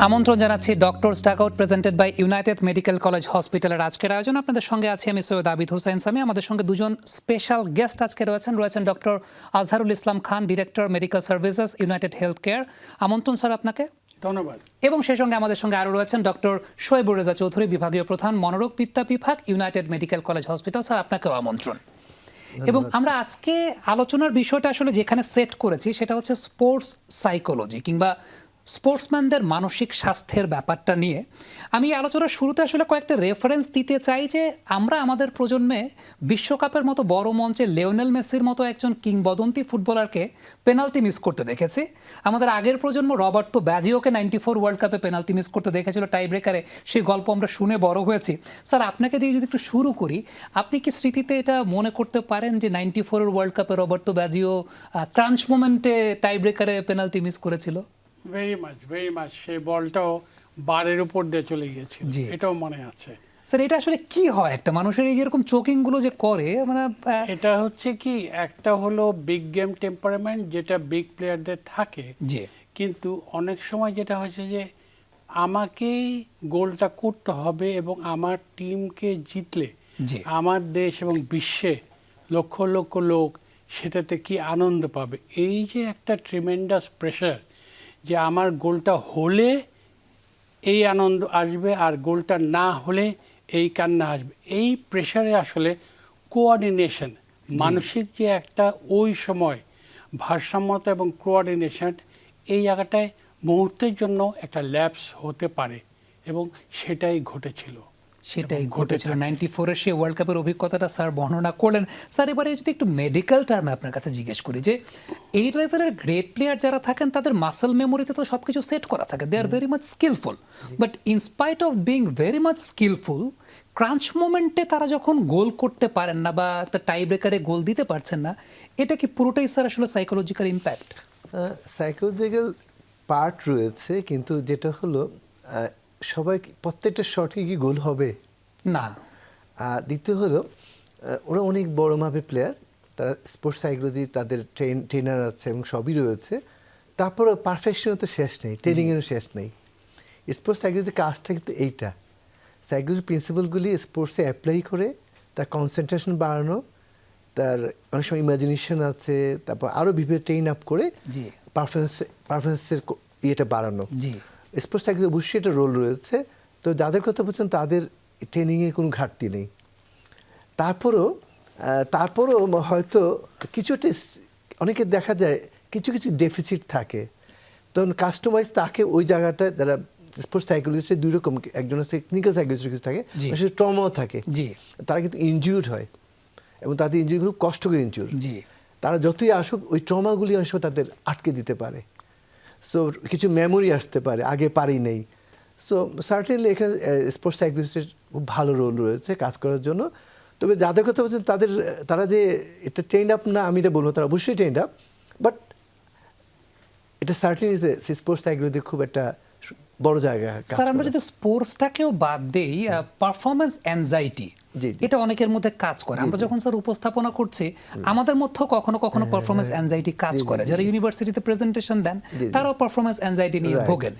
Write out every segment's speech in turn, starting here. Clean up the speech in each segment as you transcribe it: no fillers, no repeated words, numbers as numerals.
আমন্ত্রণ জানাচ্ছি doctors dugout presented by United medical College হসপিটালের আজকের আয়োজন। আপনাদের সঙ্গে আছি আমি সৈয়দ আবিদ হোসেন সামি। আমাদের সঙ্গে দুজন স্পেশাল গেস্ট আজকে রয়েছেন doctor Azharul Islam Khan, director medical services, United Health Care. আমন্ত্রণ স্যার আপনাকে। ধন্যবাদ। এবং সেই সঙ্গে আমাদের সঙ্গে আরও রয়েছেন ডক্টর শোয়েবুর রেজা চৌধুরী, বিভাগীয় প্রধান, মনোরোগ বিদ্যা বিভাগ, United medical college hospital. Sir আপনাকেও আমন্ত্রণ। এবং আমরা আজকে আলোচনার বিষয়টা আসলে যেখানে সেট করেছি সেটা হচ্ছে স্পোর্টস সাইকোলজি কিংবা স্পোর্টসম্যানদের মানসিক স্বাস্থ্যের ব্যাপারটা নিয়ে। আমি এই আলোচনার শুরুতে আসলে কয়েকটা রেফারেন্স দিতে চাই যে আমরা আমাদের প্রজন্মে বিশ্বকাপের মতো বড় মঞ্চে লিওনেল মেসির মতো একজন কিংবদন্তি ফুটবলারকে পেনাল্টি মিস করতে দেখেছি। আমাদের আগের প্রজন্ম রবার্তো ব্যাজিওকে 94 ওয়ার্ল্ড কাপে পেনাল্টি মিস করতে দেখেছিল টাই ব্রেকারে। সেই গল্প আমরা শুনে বড় হয়েছি। স্যার আপনাকে দিয়ে যদি একটু শুরু করি, আপনি কি স্মৃতিতে এটা মনে করতে পারেন যে 94 ওয়ার্ল্ড কাপে রবার্তো ব্যাজিও ক্রাঞ্চ মোমেন্টে টাই ব্রেকারে পেনাল্টি মিস করেছিল? ভেরি মাচ সেই বলটাও বারের উপর দিয়ে চলে গিয়েছিল, এটাও মনে আছে। স্যার এটা আসলে কি হয় একটা মানুষের এই যেরকম চোকিং গুলো যে করে, মানে এটা হচ্ছে কি, একটা হলো বিগ গেম টেম্পারামেন্ট যেটা বিগ প্লেয়ারদের থাকে, কিন্তু অনেক সময় যেটা হচ্ছে যে আমাকেই গোলটা করতে হবে এবং আমার টিমকে জিতলে আমার দেশ এবং বিশ্বে লক্ষ লক্ষ লোক সেটাতে কি আনন্দ পাবে। এই যে একটা ট্রিমেন্ডাস প্রেশার যে আমার গোলটা হলে এই আনন্দ আসবে আর গোলটা না হলে এই কান্না আসবে, এই প্রেশারে আসলে কোঅর্ডিনেশন, মানসিক যে একটা ওই সময় ভারসাম্যতা এবং কোঅর্ডিনেশন, এই জায়গাটায় মুহূর্তের জন্য একটা ল্যাপস হতে পারে এবং সেটাই ঘটেছিল। 94-এর সেই ওয়ার্ল্ড কাপের অভিজ্ঞতাটা স্যার বর্ণনা করলেন। স্যার এবারে যদি একটু মেডিকেল টার্মে আপনার কাছে জিজ্ঞেস করি যে এই লেভেলের গ্রেট প্লেয়ার যারা থাকেন তাদের মাসেল মেমোরিতে তো সব কিছু সেট করা থাকে, they are very much skillful, but in spite of being very much skillful, crunch মোমেন্টে তারা যখন গোল করতে পারেন না বা একটা টাই ব্রেকারে গোল দিতে পারছেন না, এটা কি পুরোটাই স্যার আসলে সাইকোলজিক্যাল ইম্প্যাক্ট? সাইকোলজিক্যাল পার্ট রয়েছে, কিন্তু যেটা হলো সবাই প্রত্যেকটা শটকে কি গোল হবে না। দ্বিতীয় হলো ওরা অনেক বড় মাপের প্লেয়ার, তারা স্পোর্টস সাইকোলজি, তাদের ট্রেনার আছে এবং সবই রয়েছে, তারপরে পারফেকশনের তো শেষ নেই, ট্রেনিংয়েরও শেষ নেই। স্পোর্টস সাইকোলজির কাজটা কিন্তু এইটা, সাইকোলজি প্রিন্সিপালগুলি স্পোর্টসে অ্যাপ্লাই করে তার কনসেন্ট্রেশন বাড়ানো, তার অনেক সময় ইমাজিনেশন আছে, তারপর আরও বিভিন্ন ট্রেন আপ করে পারফরমেন্সের ইয়েটা বাড়ানো। স্পোর্টস সাইকোলজি অবশ্যই একটা রোল রয়েছে। তো যাদের কথা বলছেন তাদের ট্রেনিংয়ের কোনো ঘাটতি নেই, তারপরও হয়তো কিছু একটা অনেকে দেখা যায় কিছু কিছু ডেফিসিট থাকে, তখন কাস্টমাইজ তাকে ওই জায়গাটায় তারা স্পোর্টস সাইকোলজিস্টের দুই রকম, একজন আছে ক্লিনিক্যাল সাইকোলজিস্ট কিছু থাকে, ট্রমাও থাকে, তারা কিন্তু ইনজিউর্ড হয় এবং তাদের ইনজিউরিগুলো কষ্ট করে ইনজিউর, তারা যতই আসুক ওই ট্রমাগুলি অনেক সময় তাদের আটকে দিতে পারে। সো কিছু মেমোরি আসতে পারে আগে পারি নেই। সো সার্টেনলি এখানে স্পোর্টস সাইকোলজিস্টের খুব ভালো রোল রয়েছে কাজ করার জন্য। তবে যাদের কথা বলছেন তারা যে এটা ট্রেন্ড আপ না, আমি এটা বলবো তারা অবশ্যই ট্রেন্ড আপ, বাট এটা সার্টেনলি স্পোর্টস সাইকোলজি খুব একটা বড় জায়গা। স্যার আমরা যদি স্পোর্টসটাকেও বাদ দেই, পারফরমেন্স অ্যাংজাইটি এটা অনেকের মধ্যে কাজ করে। আমরা যখন স্যার উপস্থাপনা করছি আমাদের মধ্যেও কখনো কখনো পারফরমেন্স অ্যাংজাইটি কাজ করে। যারা ইউনিভার্সিটিতে প্রেজেন্টেশন দেন তারাও পারফরমেন্স অ্যাংজাইটি নিয়ে ভোগেন।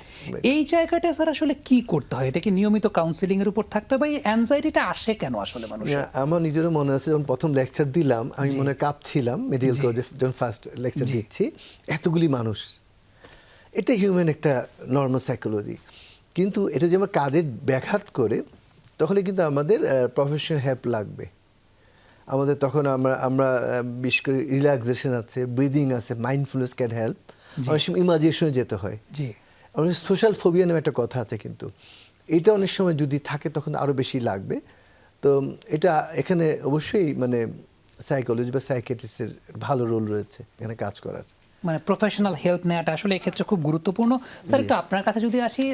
এই জায়গাটা স্যার আসলে কি করতে হয়? এটা কি নিয়মিত কাউন্সিলিং এর উপর থাকতে হবে? এই অ্যাংজাইটিটা আসে কেন আসলে মানুষের? আমার নিজেরও মনে আছে, যখন প্রথম লেকচার দিলাম আমি মনে কাঁপছিলাম মেডিকেল কলেজে, যখন ফার্স্ট লেকচার দিচ্ছি, এতগুলি মানুষ, এটা হিউম্যান একটা নর্মাল সাইকোলজি, কিন্তু এটা যে আমার কাজের ব্যাঘাত করে তখন কিন্তু আমাদের প্রফেশনাল হেল্প লাগবে। আমাদের তখন আমরা বিশেষ করে রিল্যাক্সেশন আছে, ব্রিদিং আছে, মাইন্ডফুলনেস ক্যান হেল্প, অনেক সময় ইমাজিনেশনে যেতে হয়, অনেক সোশ্যাল ফোবিয়া নামে একটা কথা আছে, কিন্তু এটা অনেক সময় যদি থাকে তখন আরও বেশি লাগবে। তো এটা এখানে অবশ্যই মানে সাইকোলজি বা সাইকিয়াট্রিস্টের ভালো রোল রয়েছে এখানে কাজ করার, মানে প্রফেশনাল হেল্প নেওয়াটা আসলে এক্ষেত্রে খুব গুরুত্বপূর্ণ। স্যার একটু আপনার কাছে যদি আসি,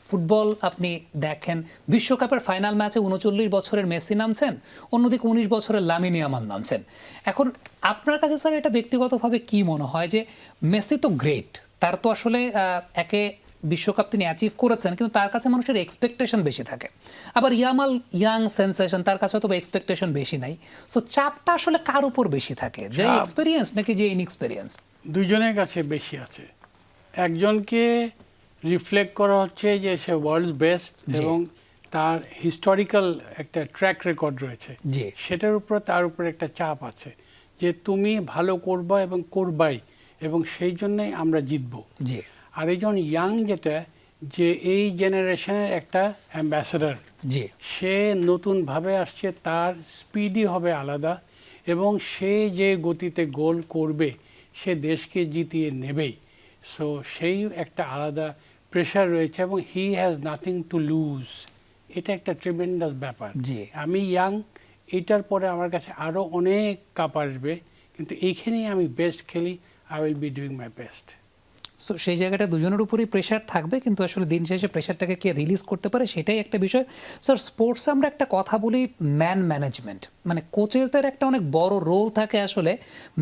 ফুটবল আপনি দেখেন, বিশ্বকাপের ফাইনাল ম্যাচে 39 বছরের মেসি নামছেন, অন্যদিকে 19 বছরের লামিন ইয়ামাল নামছেন। এখন আপনার কাছে স্যার এটা ব্যক্তিগতভাবে কি মনে হয় যে মেসি তো গ্রেট, তার তো আসলে একে বিশ্বকাপ তিনি অ্যাচিভ করেছেন, কিন্তু তার কাছে মানুষের এক্সপেকটেশন বেশি থাকে, আবার ইয়ামাল ইয়াং সেন্সেশন, তার কাছে হয়তো এক্সপেকটেশন বেশি নাই। সো চাপটা আসলে কার উপর বেশি থাকে, যে এক্সপেরিয়েন্স নাকি যে ইনএক্সপেরিয়েন্স? দুইজনের কাছে বেশি আছে। একজনকে রিফ্লেক্ট করা হচ্ছে যে সে ওয়ার্ল্ডস বেস্ট এবং তার হিস্টোরিক্যাল একটা ট্র্যাক রেকর্ড রয়েছে, সেটার উপর তার উপর একটা চাপ আছে যে তুমি ভালো করবা এবং করবাই, এবং সেই জন্যই আমরা জিতবো। আর একজন ইয়াং যেটা যে এই জেনারেশনের একটা অ্যাম্বাসেডার, সে নতুনভাবে আসছে, তার স্পিডই হবে আলাদা, এবং সে যে গতিতে গোল করবে সে দেশকে জিতিয়ে নেবেই। সো সেই একটা আলাদা প্রেশার রয়েছে এবং he has nothing to lose. এটা একটা ট্রিমেন্ডাস ব্যাপার। আমি ইয়াং, এটার পরে আমার কাছে আরও অনেক কাপ আসবে, কিন্তু এইখানেই আমি বেস্ট খেলি, I will be doing my best. So সেই জায়গাটা দুজনের উপরই প্রেশার থাকবে, কিন্তু আসলে দিন শেষে প্রেশারটাকে কে রিলিজ করতে পারে সেটাই একটা বিষয়। স্যার, স্পোর্টসে আমরা একটা কথা বলি ম্যান ম্যানেজমেন্ট, মানে কোচেরদের একটা অনেক বড় রোল থাকে আসলে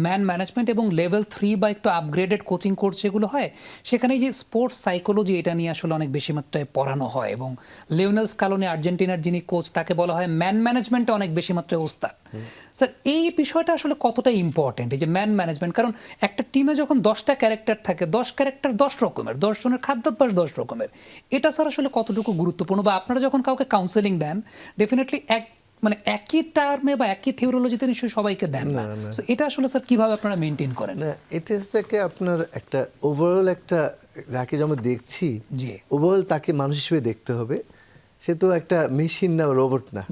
ম্যান ম্যানেজমেন্ট, এবং লেভেল 3 বা একটু আপগ্রেডেড কোচিং কোর্স যেগুলো হয় সেখানে যে স্পোর্টস সাইকোলজি এটা নিয়ে আসলে অনেক বেশি মাত্রায় পড়ানো হয়, এবং লিওনেল স্কালোনি আর্জেন্টিনার যিনি কোচ তাকে বলা হয় ম্যান ম্যানেজমেন্টে অনেক বেশি মাত্রায় ওস্তাদ। স্যার, এই বিষয়টা আসলে কতটা ইম্পর্টেন্ট, এই যে ম্যান ম্যানেজমেন্ট? কারণ একটা টিমে যখন 10টা ক্যারেক্টার থাকে, 10 ক্যারেক্টার 10 রকমের, 10 জনের খাদ্যাভ্যাস 10 রকমের, এটা স্যার আসলে কতটুকু গুরুত্বপূর্ণ? বা আপনারা যখন কাউকে কাউন্সেলিং দেন ডেফিনেটলি মানে একই টার্মে বা একই থিওরিওলজিতে নিশ্চয়ই সবাইকে দেন না, সো এটা আসলে স্যার কিভাবে আপনারা মেইনটেইন করেন? না, এটা থেকে আপনার একটা ওভারঅল একটা যাকে যেমন দেখছি, ওভারঅল তাকে মানুষ হিসেবে দেখতে হবে। সে তো একটা মেশিন না, রোবট না।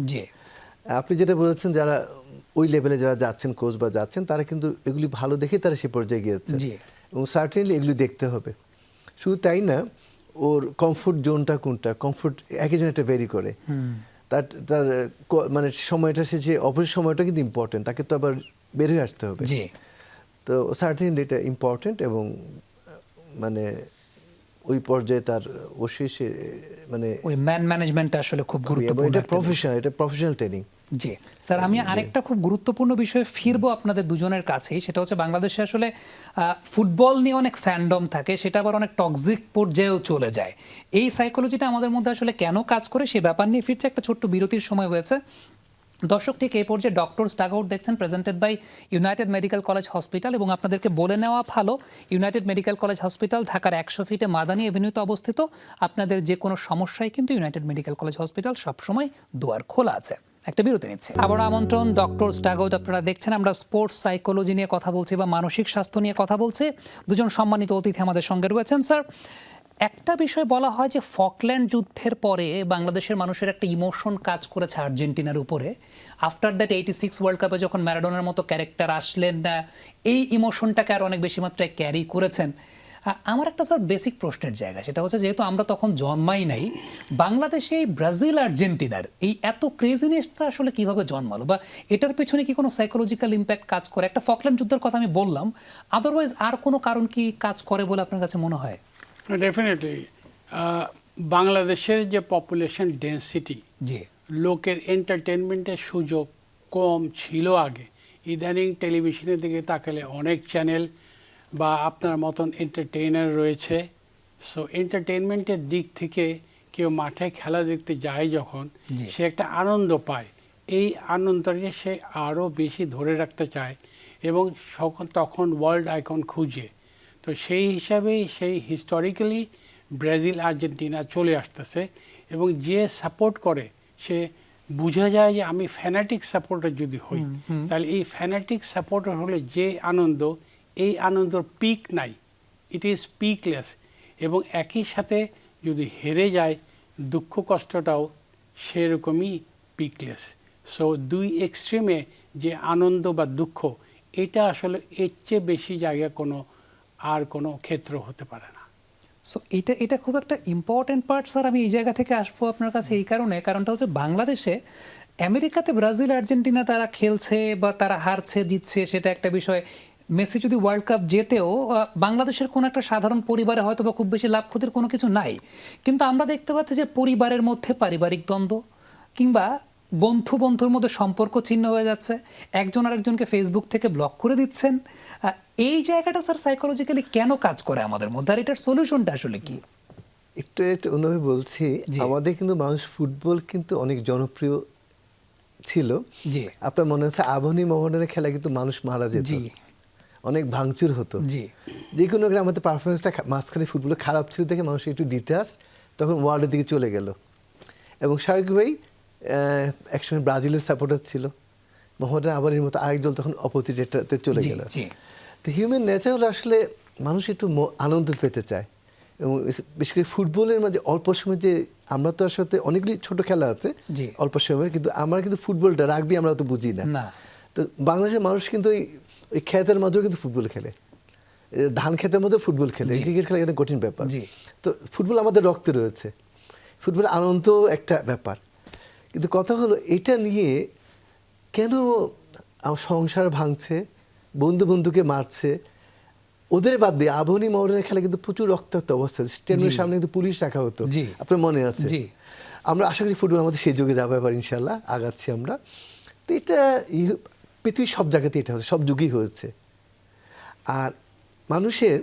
আপনি যেটা বলেছেন, যারা ওই লেভেলে যারা যাচ্ছেন, কোচ বা যাচ্ছেন, তারা কিন্তু এগুলি ভালো দেখে তারা সে পর্যায়ে গিয়েছে, এবং সার্টেনলি এগুলি দেখতে হবে। শুধু তাই না, ওর কমফোর্ট জোনটা কোনটা, কমফোর্ট একজন একটা ভেরি করে, তার তার মানে সময়টা, সে যে অপরের সময়টা কিন্তু ইম্পর্টেন্ট, তাকে তো আবার বের হয়ে আসতে হবে। তো সার্টেনলি এটা ইম্পর্টেন্ট, এবং মানে ওই পর্যায়ে তার অবশ্যই সে মানে ওই ম্যান ম্যানেজমেন্টটা আসলে খুব গুরুত্বপূর্ণ, এটা প্রফেশনাল, এটা প্রফেশনাল ট্রেনিং। স্যার, আমি আরেকটা খুব গুরুত্বপূর্ণ বিষয়ে ফিরবো আপনাদের দুজনের কাছেই, সেটা হচ্ছে বাংলাদেশে আসলে ফুটবল নিয়ে অনেক ফ্যান্ডম থাকে, সেটা আবার অনেক টক্সিক পর্যায়েও চলে যায়। এই সাইকোলজিটা আমাদের মধ্যে আসলে কেন কাজ করে সে ব্যাপার নিয়ে ফিরছে। একটা ছোট্ট বিরতির সময় হয়েছে। দর্শক, ঠিক এই পর্যায়ে ডক্টরস ডাগআউট দেখছেন, presented by United medical college Hospital. এবং আপনাদেরকে বলে নেওয়া ভালো, ইউনাইটেড মেডিকেল কলেজ হসপিটাল ঢাকার 100 ফিটে মাদানী এভিনিউতে অবস্থিত। আপনাদের যে কোনো সমস্যায় কিন্তু ইউনাইটেড মেডিকেল কলেজ হসপিটাল সবসময় দুয়ার খোলা আছে। একটা বিরতি নিচ্ছে, আবার আমন্ত্রণ ডক্টরস ডাগআউট। আপনারা দেখছেন আমরা স্পোর্টস সাইকোলজি নিয়ে কথা বলছি বা মানসিক স্বাস্থ্য নিয়ে কথা বলছি। দুজন সম্মানিত অতিথি আমাদের সঙ্গে রয়েছেন। স্যার, একটা বিষয় বলা হয় যে ফকল্যান্ড যুদ্ধের পরে বাংলাদেশের মানুষের একটা ইমোশন কাজ করেছে আর্জেন্টিনার উপরে। আফটার দ্যাট 86 ওয়ার্ল্ড কাপে যখন ম্যারাডোনার মতো ক্যারেক্টার আসলেন, এই ইমোশনটাকে আর অনেক বেশি মাত্রায় ক্যারি করেছেন। আমার একটা স্যার বেসিক প্রশ্নের জায়গা, সেটা হচ্ছে যেহেতু আমরা তখন জন্মাই নাই, বাংলাদেশে এই ব্রাজিল আর্জেন্টিনার এই এত ক্রেজিনেসটা আসলে কিভাবে জন্মালো, বা এটার পেছনে কি কোনো সাইকোলজিক্যাল ইম্প্যাক্ট কাজ করে? একটা ফকল্যান্ড যুদ্ধের কথা আমি বললাম, আদারওয়াইজ আর কোনো কারণ কি কাজ করে বলে আপনার কাছে মনে হয়? ডেফিনেটলি বাংলাদেশের যে পপুলেশন ডেন্সিটি, লোকের এন্টারটেনমেন্টের সুযোগ কম ছিল আগে। ইদানিং টেলিভিশনের দিকে তাকালে অনেক চ্যানেল বা আপনার মতন এন্টারটেইনার রয়েছে। সো এন্টারটেনমেন্টের দিক থেকে কেউ মাঠে খেলা দেখতে যায় যখন, সে একটা আনন্দ পায়। এই আনন্দটাকে সে আরও বেশি ধরে রাখতে চায় এবং তখন ওয়ার্ল্ড আইকন খুঁজে। তো সেই হিসাবেই সেই হিস্টোরিক্যালি ব্রাজিল আর্জেন্টিনা চলে আসতেছে, এবং যে সাপোর্ট করে সে বোঝা যায় যে আমি ফ্যানাটিক সাপোর্টার যদি হই, তাহলে এই ফ্যানাটিক সাপোর্টার হলে যে আনন্দ, এই আনন্দর পিক নাই, ইট ইজ পিকলেস। এবং একই সাথে যদি হেরে যায়, দুঃখ কষ্টটাও সেরকমই পিকলেস। সো দুই এক্সট্রিমে যে আনন্দ বা দুঃখ, এটা আসলে এর চেয়ে বেশি জায়গা আর কোনো ক্ষেত্র হতে পারে না। সো এটা খুব একটা ইম্পর্টেন্ট পার্ট স্যার। আমি এই জায়গা থেকে আসবো আপনার কাছে এই কারণটা হচ্ছে বাংলাদেশে আমেরিকাতে ব্রাজিল আর্জেন্টিনা তারা খেলছে বা তারা হারছে জিতছে সেটা একটা বিষয়। মেসি যদি ওয়ার্ল্ড কাপ জেতেও বাংলাদেশের কোনো একটা সাধারণ পরিবারে হয়তো বা খুব বেশি লাভ ক্ষতির কোনো কিছু নাই, কিন্তু আমরা দেখতে পাচ্ছি যে পরিবারের মধ্যে পারিবারিক দ্বন্দ্ব কিংবা বন্ধুর মধ্যে সম্পর্ক ছিন্ন হয়ে যাচ্ছে, একজন আরেকজনকে ফেসবুক থেকে ব্লক করে দিচ্ছেন। এই জায়গাটা স্যার সাইকোলজিক্যালি কেন কাজ করে আমাদের মধ্যে, আর এটার সলিউশনটা আসলে কি? একটু অন্যভাবে বলছি, আমাদের কিন্তু মানুষ ফুটবল কিন্তু অনেক জনপ্রিয় ছিল। আপনার মনে আছে আবাহনী মোহামেডানের খেলা কিন্তু মানুষ মারা যেত, অনেক ভাঙচুর হতো, জি যে কোনো আমাদের পারফরমেন্সটা মাঝখানে ফুটবলে খারাপ ছিল দেখে মানুষ একটু ডিটাচ, তখন ওয়ার্ল্ডের দিকে চলে গেল। এবং স্বাভাবিকভাবেই একসময় ব্রাজিলের সাপোর্টার ছিল, মোহাম্মদ আবারের মতো আরেক দল তখন অপোজিটেতে চলে জি গেল। জি তো হিউম্যান নেচার হলো আসলে মানুষ একটু আনন্দ পেতে চায়, এবং বিশেষ করে ফুটবলের মাঝে অল্প সময় যে আমরা তো আসলে অনেকগুলি ছোট খেলা আছে জি অল্প সময়ের, কিন্তু আমরা কিন্তু ফুটবলটা রাগবি আমরা তো বুঝি না। না তো বাংলাদেশের মানুষ কিন্তু ওই ক্ষেতের মাঝেও কিন্তু ফুটবল খেলে, ধান ক্ষেতের মধ্যে ফুটবল খেলে, জি। ক্রিকেট খেলা একটা কঠিন ব্যাপার। জি। তো ফুটবল আমাদের রক্তে রয়েছে, ফুটবল আনন্দ একটা ব্যাপার। কিন্তু কথা হলো এটা নিয়ে কেন সংসার ভাঙছে, বন্ধু বন্ধুকে মারছে, ওদের বাদ দিয়ে আবহনী মহরণের খেলা কিন্তু প্রচুর রক্তাক্ত অবস্থা, স্টেডিয়ামের জি। সামনে কিন্তু পুলিশ রাখা হতো, জি। আপনার মনে আছে? জি। আমরা আশা করি ফুটবল আমাদের সেই যুগে যাবে এবার ইনশাল্লাহ, আগাচ্ছি আমরা। তো এটা পৃথিবীর সব জায়গাতে এটা হচ্ছে, সব যুগেই হয়েছে। আর মানুষের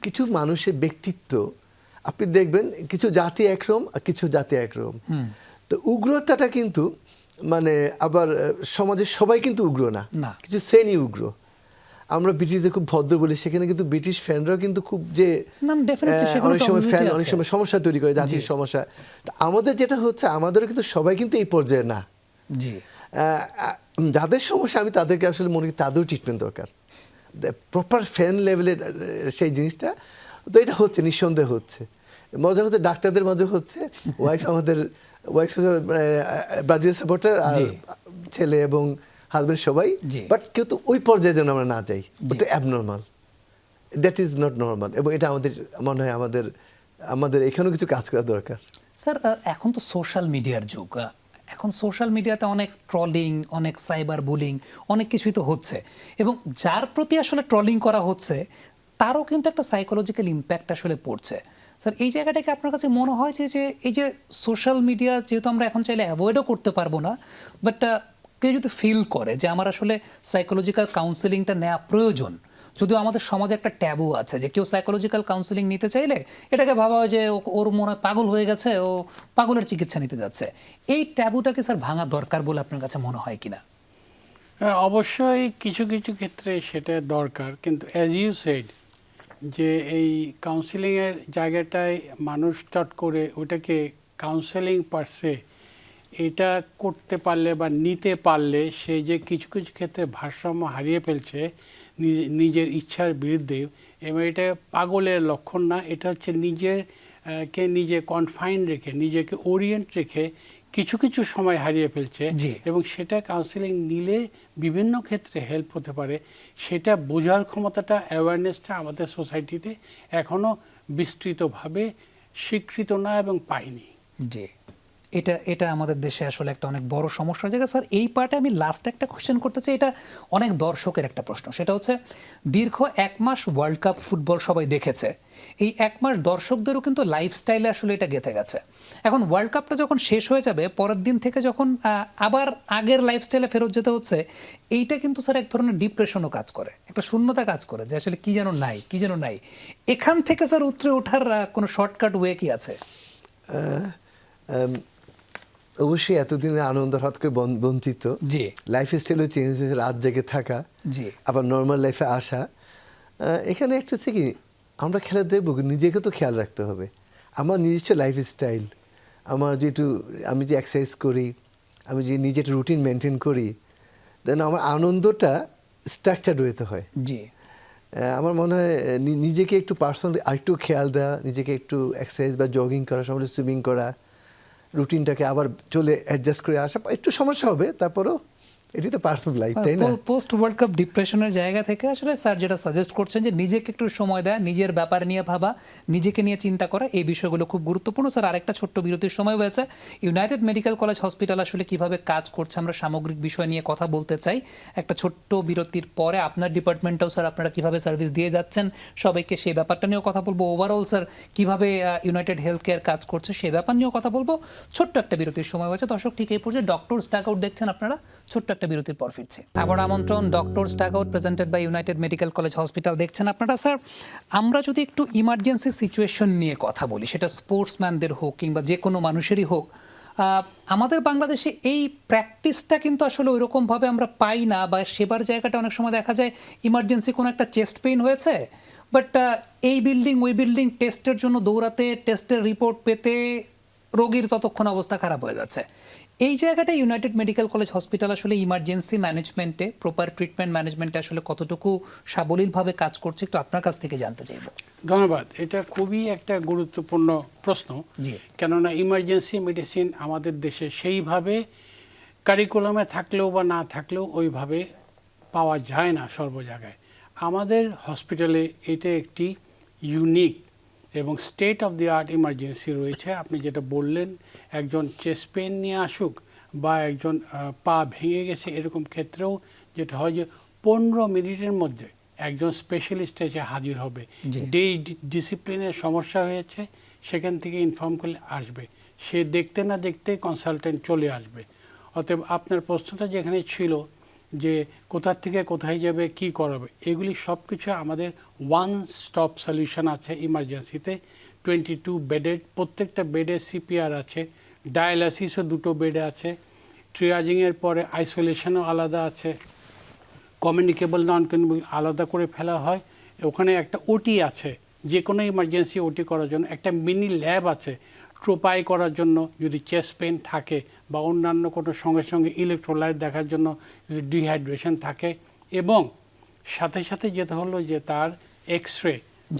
কিছু মানুষের ব্যক্তিত্ব আপনি দেখবেন, কিছু জাতি একরকম আর কিছু জাতি একরকম। তো উগ্রতাটা কিন্তু মানে আবার সমাজের সবাই কিন্তু উগ্র না, না। কিছু শ্রেণী উগ্র। আমরা ব্রিটিশদের খুব ভদ্র বলি, সেখানে কিন্তু ব্রিটিশ ফ্যানরাও কিন্তু খুব যে না, definitely সেখানে অনেক তো সময় opposite ফ্যান আছে। অনেক সময় সমস্যা তৈরি করে, জাতির সমস্যা। তা আমাদের যেটা হচ্ছে, আমাদেরও কিন্তু সবাই কিন্তু এই পর্যায়ে না। জি যাদের সমস্যা আমি তাদেরকে আসলে মনে করি তাদেরও ট্রিটমেন্ট দরকার, প্রপার ফ্যান লেভেলের সেই জিনিসটা। তো এটা হচ্ছে, নিঃসন্দেহে হচ্ছে। মজা হচ্ছে ডাক্তারদের মাঝে হচ্ছে, ওয়াইফ ব্রাজিল সাপোর্টার আর জি। ছেলে এবং হাজবেন্ড সবাই, জি। বাট কেউ তো ওই পর্যায়ে যেন আমরা না যাই, জি। ওটা abnormal, that is not normal. এবং এটা আমাদের মনে হয় আমাদের এখানেও কিছু কাজ করা দরকার। স্যার, এখন তো সোশ্যাল মিডিয়ার যুগ, এখন সোশ্যাল মিডিয়াতে অনেক ট্রলিং, অনেক সাইবার বুলিং, অনেক কিছুই তো হচ্ছে, এবং যার প্রতি আসলে ট্রলিং করা হচ্ছে তারও কিন্তু একটা সাইকোলজিক্যাল ইম্প্যাক্ট আসলে পড়ছে। স্যার, এই জায়গাটাকে আপনার কাছে মনে হয় যে এই যে সোশ্যাল মিডিয়া যেহেতু আমরা এখন চাইলে অ্যাভয়েডও করতে পারবো না, বাট কেউ যদি ফিল করে যে আমার আসলে সাইকোলজিক্যাল কাউন্সেলিংটা নেওয়া প্রয়োজন, যদিও আমাদের সমাজে একটা ট্যাবু আছে যে কেউ সাইকোলজিক্যাল কাউন্সেলিং নিতে চাইলে এটাকে ভাবা হয় যে ওর মনে হয় পাগল হয়ে গেছে, ও পাগলের চিকিৎসা নিতে যাচ্ছে। এই ট্যাবুটাকে স্যার ভাঙা দরকার বলে আপনার কাছে মনে হয় কিনা? হ্যাঁ, অবশ্যই কিছু কিছু ক্ষেত্রে সেটা দরকার, কিন্তু অ্যাজ ইউ সেড যে এই কাউন্সিলিংয়ের জায়গাটায় মানুষ চট করে ওটাকে কাউন্সেলিং পারসে এটা করতে পারলে বা নিতে পারলে সে যে কিছু কিছু ক্ষেত্রে ভারসাম্য হারিয়ে ফেলছে নিজের ইচ্ছার বিরুদ্ধে, এবং এটা পাগলের লক্ষণ না, এটা হচ্ছে কে নিজে কনফাইন রেখে, নিজেকে ওরিয়েন্ট রেখে কিছু কিছু সময় হারিয়ে ফেলছে। জি। এবং সেটা কাউন্সিলিং নিলে বিভিন্ন ক্ষেত্রে হেল্প হতে পারে, সেটা বোঝার ক্ষমতাটা, অ্যাওয়ারনেসটা আমাদের সোসাইটিতে এখনও বিস্তৃতভাবে স্বীকৃত না এবং পাইনি। জি, এটা আমাদের দেশে আসলে একটা অনেক বড় সমস্যার জায়গা। স্যার, এই পার্টে আমি লাস্ট একটা কোশ্চেন করতে চাই, এটা অনেক দর্শকের একটা প্রশ্ন, সেটা হচ্ছে দীর্ঘ 1 মাস ওয়ার্ল্ড কাপ ফুটবল সবাই দেখেছে, এই 1 মাস দর্শকদেরও কিন্তু লাইফস্টাইলে আসলে এটা গেঁথে গেছে। এখন ওয়ার্ল্ড কাপটা যখন শেষ হয়ে যাবে, পরের দিন থেকে যখন আবার আগের লাইফস্টাইলে ফেরত যেতে হচ্ছে, এইটা কিন্তু স্যার এক ধরনের ডিপ্রেশনও কাজ করে, একটা শূন্যতা কাজ করে যে আসলে কি যেন নাই। এখান থেকে স্যার উতরে ওঠার কোনো শর্টকাট ওয়ে কি আছে? অবশ্যই এতদিনের আনন্দ হঠাৎ করে বঞ্চিত, জি লাইফ স্টাইলও চেঞ্জ হয়েছে, রাত জেগে থাকা, জি আবার নর্মাল লাইফে আসা। এখানে একটা হচ্ছে কি, আমরা খেলা দেখবো, নিজেকে তো খেয়াল রাখতে হবে। আমার নিজস্ব লাইফ স্টাইল, আমি যে এক্সারসাইজ করি, আমি যে নিজে একটা রুটিন মেনটেন করি, দেন আমার আনন্দটা স্ট্রাকচার হতে হয়। জি আমার মনে হয় নিজেকে একটু পার্সোনালি আরেকটু খেয়াল দেওয়া, নিজেকে একটু এক্সারসাইজ বা জগিং করা, সময় সুইমিং করা, রুটিনটাকে আবার চলে অ্যাডজাস্ট করে আসা, একটু সমস্যা হবে, তারপরও এটি তো পার্টস অফ লাইফ, তাই না? পোস্ট ওয়ার্ল্ড কাপ ডিপ্রেশনের জায়গা থেকে আসলে স্যার যেটা সাজেস্ট করছেন যে নিজেকে একটু সময় দেয়া, নিজের ব্যাপার নিয়ে ভাবা, নিজেকে নিয়ে চিন্তা করা, এই বিষয়গুলো খুব গুরুত্বপূর্ণ। স্যার, আরেকটা ছোট্ট বিরতির সময় হয়েছে, ইউনাইটেড মেডিকেল কলেজ হসপিটাল আসলে কিভাবে কাজ করছে আমরা সামগ্রিক বিষয় নিয়ে কথা বলতে চাই। একটা ছোট্ট বিরতির পরে আপনার ডিপার্টমেন্টটাও স্যার আপনারা কিভাবে সার্ভিস দিয়ে যাচ্ছেন সবাইকে, সেই ব্যাপারটা নিয়েও কথা বলবো। ওভারঅল স্যার কিভাবে ইউনাইটেড হেলথ কেয়ার কাজ করছে সেই ব্যাপার নিয়েও কথা বলবো। ছোট্ট একটা বিরতির সময় হয়েছে দর্শক, ঠিক এই পর্যায়ে ডক্টর স্ট্যাক আউট দেখছেন আপনারা, ছোট্ট একটা বিরতির পর ফিরছি। আবার আমন্ত্রণ, doctor dugout presented by United medical college Hospital দেখছেন আপনারা। স্যার, আমরা যদি একটু ইমার্জেন্সি সিচুয়েশন নিয়ে কথা বলি, সেটা স্পোর্টসম্যানদের হোক কিংবা যে কোনো মানুষেরই হোক, আমাদের বাংলাদেশে এই প্র্যাকটিসটা কিন্তু আসলে ওইরকমভাবে আমরা পাই না, বা সেবার জায়গাটা অনেক সময় দেখা যায় ইমার্জেন্সি কোনো একটা চেস্ট পেইন হয়েছে, বাট এই বিল্ডিং ওই বিল্ডিং টেস্টের জন্য দৌড়াতে, টেস্টের রিপোর্ট পেতে রোগীর ততক্ষণ অবস্থা খারাপ হয়ে যাচ্ছে। এই জায়গাটা ইউনাইটেড মেডিকেল কলেজ হসপিটাল আসলে ইমার্জেন্সি ম্যানেজমেন্টে, প্রপার ট্রিটমেন্ট ম্যানেজমেন্টে আসলে কতটুকু সাবলীলভাবে কাজ করছে একটু আপনার কাছ থেকে জানতে চাইব। ধন্যবাদ। এটা খুবই একটা গুরুত্বপূর্ণ প্রশ্ন, জি। কেননা ইমার্জেন্সি মেডিসিন আমাদের দেশে সেইভাবে কারিকুলামে থাকলেও বা না থাকলেও ওইভাবে পাওয়া যায় না সর্ব জায়গায়। আমাদের হসপিটালে এটা একটি ইউনিক এবং state of the art emergency রয়েছে। আপনি যেটা বললেন, একজন চেস্ট পেন নিয়ে আসুক বা একজন পা ভেঙে গেছে, এরকম ক্ষেত্রেও যেটা হয় যে 15 মিনিটের মধ্যে একজন স্পেশালিস্ট এসে হাজির হবে। যে ডিসিপ্লিনের সমস্যা হয়েছে সেখান থেকে ইনফর্ম করলে আসবে, সে দেখতে না দেখতে কনসালটেন্ট চলে আসবে। অতএব আপনার প্রশ্নটা যেখানে ছিল যে কোথা থেকে কোথায় যাবে, কি করাবে, এগুলি সব কিছু আমাদের ওয়ান স্টপ সলিউশন আছে ইমার্জেন্সিতে। 22 বেডের, প্রত্যেকটা বেডে সিপিআর আছে, ডায়ালাসিসও 2টো বেডে আছে, ট্রিয়াজিংয়ের পরে আইসোলেশনও আলাদা আছে, কমিউনিকেবল নন কমিউনিকেবল আলাদা করে ফেলা হয়। ওখানে একটা ওটি আছে, যে কোনো ইমার্জেন্সি ওটি করার জন্য একটা মিনি ল্যাব আছে, ট্রোপাই করার জন্য যদি চেস্ট পেন থাকে বা অন্যান্য কোনো সঙ্গে সঙ্গে ইলেকট্রোলাইট দেখার জন্য যদি ডিহাইড্রেশন থাকে, এবং সাথে সাথে যেটা হলো যে তার এক্স রে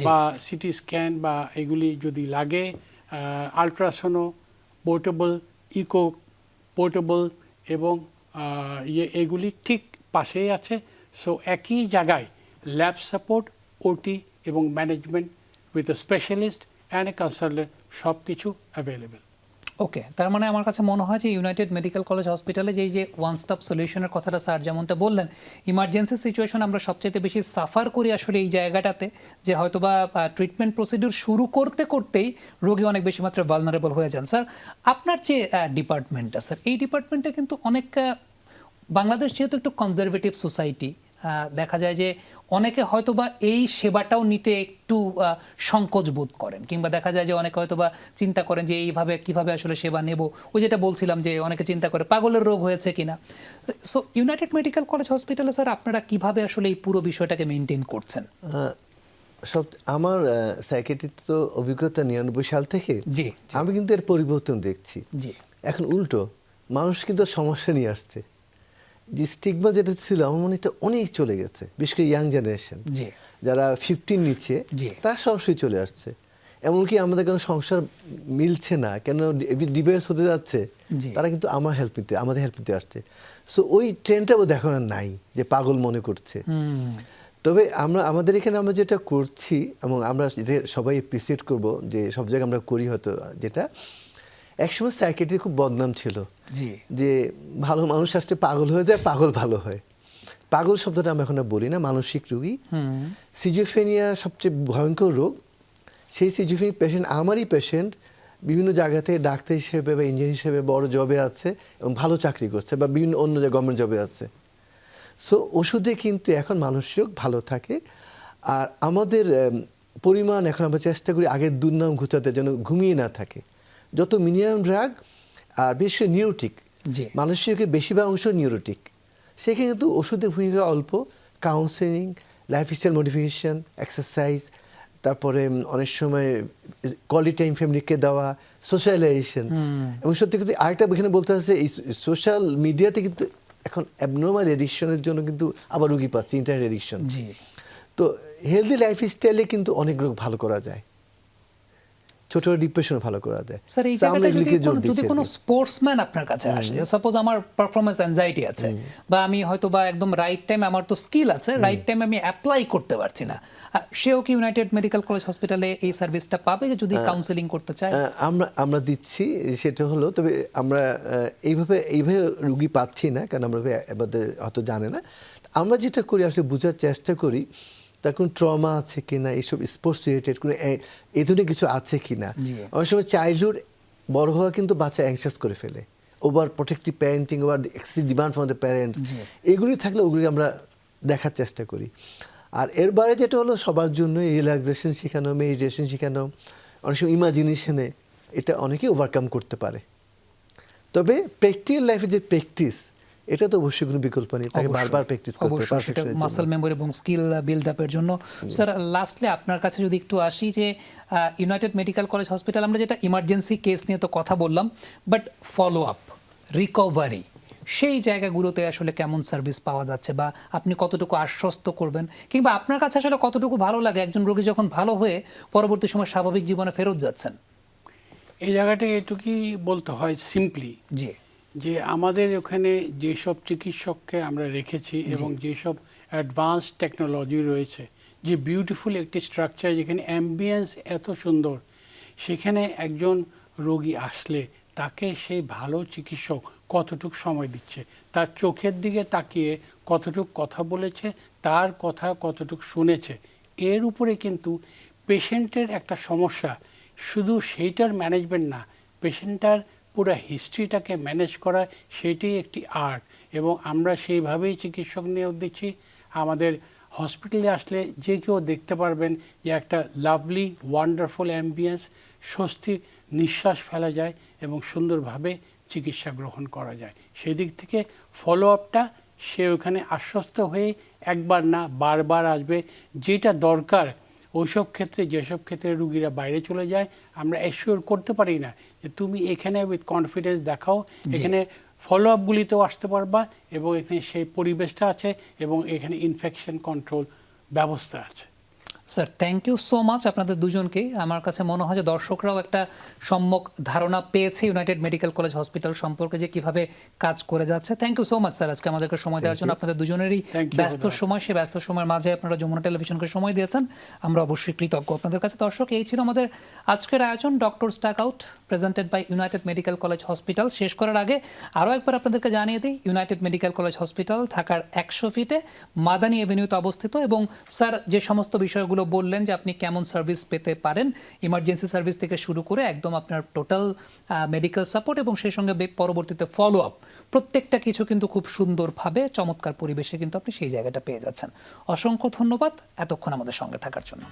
বা সিটি স্ক্যান বা এগুলি যদি লাগে, আলট্রাসোনো, পোর্টেবল, ইকো পোর্টেবল এবং এগুলি ঠিক পাশেই আছে। সো একই জায়গায় ল্যাব সাপোর্ট, ওটি এবং management with a specialist and a consultant সব কিছু অ্যাভেলেবেল। ওকে, তার মানে আমার কাছে মনে হয় যে ইউনাইটেড মেডিকেল কলেজ হসপিটালে যে ওয়ান স্টপ সলিউশনের কথাটা স্যার যেমনটা বললেন, ইমার্জেন্সি সিচুয়েশন আমরা সবচেয়ে বেশি সাফার করি আসলে এই জায়গাটাতে, যে হয়তোবা ট্রিটমেন্ট প্রসিডিউর শুরু করতে করতেই রোগী অনেক বেশি মাত্রায় ভালনারেবল হয়ে যান। স্যার, আপনার যে ডিপার্টমেন্টটা, স্যার এই ডিপার্টমেন্টে কিন্তু অনেক, বাংলাদেশ যেহেতু একটু কনজারভেটিভ সোসাইটি, দেখা যায় যে অনেকে হয়তোবা এই সেবাটাও নিতে একটু সংকোচ বোধ করেন, কিংবা দেখা যায় যে অনেকে হয়তোবা চিন্তা করেন যে এইভাবে কিভাবে আসলে সেবা নেব। ওই যেটা বলছিলাম যে অনেকে চিন্তা করে পাগলের রোগ হয়েছে কিনা। সো ইউনাইটেড মেডিকেল কলেজ হসপিটালে স্যার আপনারা কিভাবে আসলে এই পুরো বিষয়টাকে মেনটেন করছেন? আমার সাইকিয়াট্রিতে তো অভিজ্ঞতা 99 সাল থেকে। জি। আমি কিন্তু এর পরিবর্তন দেখছি। জি। এখন উল্টো, মানুষ কিন্তু সমস্যা নিয়ে আসছে। যে স্টিগমা যেটা ছিল আমার মনে এটা অনেক চলে গেছে, বিশেষ করে ইয়াং জেনারেশন যারা 15 নিচে, তার সরাসরি চলে আসছে। এমনকি আমাদের কোনো সংসার মিলছে না, কেন ডিভোর্স হতে যাচ্ছে, তারা কিন্তু আমাদের হেল্প নিতে আসছে। সো ওই ট্রেন্ডটা বোধ এখন আর নাই যে পাগল মনে করছে। তবে আমাদের এখানে আমরা যেটা করছি, এবং আমরা সবাই অ্যাপ্রিসিয়েট করব যে সব জায়গায় আমরা করি, হয়তো যেটা একসময় সাইকিয়াট্রি খুব বদনাম ছিল, যে ভালো মানুষ আসতে পাগল হয়ে যায়, পাগল ভালো হয়। পাগল শব্দটা আমরা এখন বলি না, মানসিক রোগী। সিজোফ্রেনিয়া সবচেয়ে ভয়ঙ্কর রোগ। সেই সিজোফ্রেনিক পেশেন্ট আমারই পেশেন্ট, বিভিন্ন জায়গাতে ডাক্তার হিসেবে বা ইঞ্জিনিয়ার হিসেবে বড় জবে আছে এবং ভালো চাকরি করছে, বা বিভিন্ন অন্য গভর্নমেন্ট জবে আছে। সো ওষুধে কিন্তু এখন মানসিক ভালো থাকে। আর আমাদের পরিমাণ এখন আমরা চেষ্টা করি আগের দুর্নাম ঘুচাতে, যেন ঘুমিয়ে না থাকে। যত মিনিমাম ড্রাগ, আর বিশেষ করে নিউরোটিক, মানসিকের বেশিরভাগ অংশ নিউরোটিক, সেখানে কিন্তু ওষুধের ভূমিকা অল্প। কাউন্সেলিং, লাইফস্টাইল মডিফিকেশন, এক্সারসাইজ, তারপরে অনেক সময় কোয়ালিটি টাইম ফ্যামিলিকে দেওয়া, সোশ্যালাইজেশন। এবং সত্যি কথা আরেকটা এখানে বলতে আছে, এই সোশ্যাল মিডিয়াতে কিন্তু এখন অ্যাবনর্মাল এডিকশনের জন্য কিন্তু আবার রুগী পাচ্ছে, ইন্টারনেট এডিকশন। তো হেলদি লাইফস্টাইলে কিন্তু অনেক রোগ ভালো করা যায়, ছোট ডিপ্রেশন ভালো করা যায়। স্যার, এই জায়গাটা যদি কোনো স্পোর্টসম্যান আপনার কাছে আসে, সাপোজ আমার পারফরম্যান্স অ্যাংজাইটি আছে, বা আমি হয়তো বা একদম রাইট টাইম, আমার তো স্কিল আছে, রাইট টাইম আমি অ্যাপ্লাই করতে পারছি না, সেও কি ইউনাইটেড মেডিকেল কলেজ হসপিটালে এই সার্ভিসটা পাবে যদি কাউন্সেলিং করতে চায়? আমরা দিচ্ছি, সেটা হলো, তবে আমরা এইভাবে রুগী পাচ্ছি না, কারণ আমরা আমাদের হয়তো জানে না। আমরা যেটা করি আসলে বোঝার চেষ্টা করি তার কোনো ট্রমা আছে কিনা, এইসব স্পোর্টস রিলেটেড কোনো এই ধরনের কিছু আছে কিনা। অনেক সময় চাইল্ডহুড বড় হওয়া কিন্তু বাচ্চা অ্যাংশাস করে ফেলে, over protective parenting, over excessive demand from the parents, এগুলি থাকলে ওগুলি আমরা দেখার চেষ্টা করি। আর এর বাইরে যেটা হলো সবার জন্য রিল্যাক্সেশন শেখানো, মেডিটেশন শেখানো, অনেক সময় ইমাজিনেশনে, এটা অনেকেই ওভারকাম করতে পারে। তবে প্র্যাকটিক্যাল লাইফে যে প্র্যাকটিস, এটা তো অবশ্যই কোনো বিকল্প নেই, তাকে বারবার প্র্যাকটিস করতে হবে অবশ্যই মাসল মেমোরি এবং স্কিল বিল্ড আপের জন্য। স্যার লাস্টলি আপনার কাছে যদি একটু আসি যে ইউনাইটেড মেডিকেল কলেজ হসপিটাল, আমরা যেটা ইমার্জেন্সি কেস নিয়ে তো কথা বললাম, বাট ফলো আপ, রিকভারি, সেই জায়গাগুলোতে আসলে কেমন সার্ভিস পাওয়া যাচ্ছে, বা আপনি কতটুকু আশ্বস্ত করবেন, কিংবা আপনার কাছে আসলে কতটুকু ভালো লাগে একজন রোগী যখন ভালো হয়ে পরবর্তী সময় স্বাভাবিক জীবনে ফেরত যাচ্ছেন? এই জায়গাটা এটুকুই বলতে হয় সিম্পলি, জি, যে আমাদের ওখানে যেসব চিকিৎসককে আমরা রেখেছি এবং যেসব অ্যাডভান্স টেকনোলজি রয়েছে, যে বিউটিফুল একটি স্ট্রাকচার, যেখানে অ্যাম্বিয়েন্স এত সুন্দর, সেখানে একজন রোগী আসলে তাকে সেই ভালো চিকিৎসক কতটুকু সময় দিচ্ছে, তার চোখের দিকে তাকিয়ে কতটুকু কথা বলেছে, তার কথা কতটুকু শুনেছে, এর উপরে কিন্তু পেশেন্টের একটা সমস্যা, শুধু সেইটার ম্যানেজমেন্ট না, পেশেন্টটার পুরো হিস্ট্রিটাকে ম্যানেজ করা, সেটাই একটি আর্ট। এবং আমরা সেইভাবেই চিকিৎসক নিয়োগ দিচ্ছি। আমাদের হসপিটালে আসলে যে কেউ দেখতে পারবেন যে একটা লাভলি ওয়ান্ডারফুল অ্যাম্বিয়েন্স, স্বস্তির নিঃশ্বাস ফেলা যায় এবং সুন্দরভাবে চিকিৎসা গ্রহণ করা যায়। সেই দিক থেকে ফলো আপটা, সে ওখানে আশ্বস্ত হয়ে একবার না বারবার আসবে। যেটা দরকার ওইসব ক্ষেত্রে, যেসব ক্ষেত্রে রুগীরা বাইরে চলে যায়, আমরা অ্যাসিওর করতে পারি না যে তুমি এখানে উইথ কনফিডেন্স দেখাও, এখানে ফলো আপগুলিতেও আসতে পারবা, এবং এখানে সেই পরিবেশটা আছে, এবং এখানে ইনফেকশন কন্ট্রোল ব্যবস্থা আছে। Sir thank you so much আপনাদের দুজনকে। আমার কাছে মনে হয় যে দর্শকরাও একটা সম্যক ধারণা পেয়েছে ইউনাইটেড মেডিকেল কলেজ হসপিটাল সম্পর্কে, যে কিভাবে কাজ করে যাচ্ছে। Thank you so much sir আজকে আমাদেরকে সময় দেওয়ার জন্য। আপনাদের দুজনেরই ব্যস্ত সময়, সে ব্যস্ত সময়ের মাঝে আপনারা যমুনা টেলিভিশনকে সময় দিয়েছেন, আমরা অবশ্যই কৃতজ্ঞ আপনাদের কাছে। দর্শক, এই ছিল আমাদের আজকের আয়োজন doctor stuck out, presented by United medical college hospital. শেষ করার আগে আরও একবার আপনাদেরকে জানিয়ে দিই, ইউনাইটেড মেডিকেল কলেজ হসপিটাল ঢাকার 100 ফিটে মাদানী এভিনিউতে অবস্থিত। এবং স্যার যে সমস্ত বিষয়গুলো বললেন যে আপনি কেমন সার্ভিস পেতে পারেন, ইমার্জেন্সি সার্ভিস থেকে শুরু করে একদম আপনার টোটাল মেডিকেল সাপোর্ট এবং সেই সঙ্গে পরবর্তীতে ফলো আপ, প্রত্যেকটা কিছু কিন্তু খুব সুন্দরভাবে চমৎকার পরিবেশে কিন্তু আপনি সেই জায়গাটা পেয়ে যাচ্ছেন। অসংখ্য ধন্যবাদ এতক্ষণ আমাদের সঙ্গে থাকার জন্য।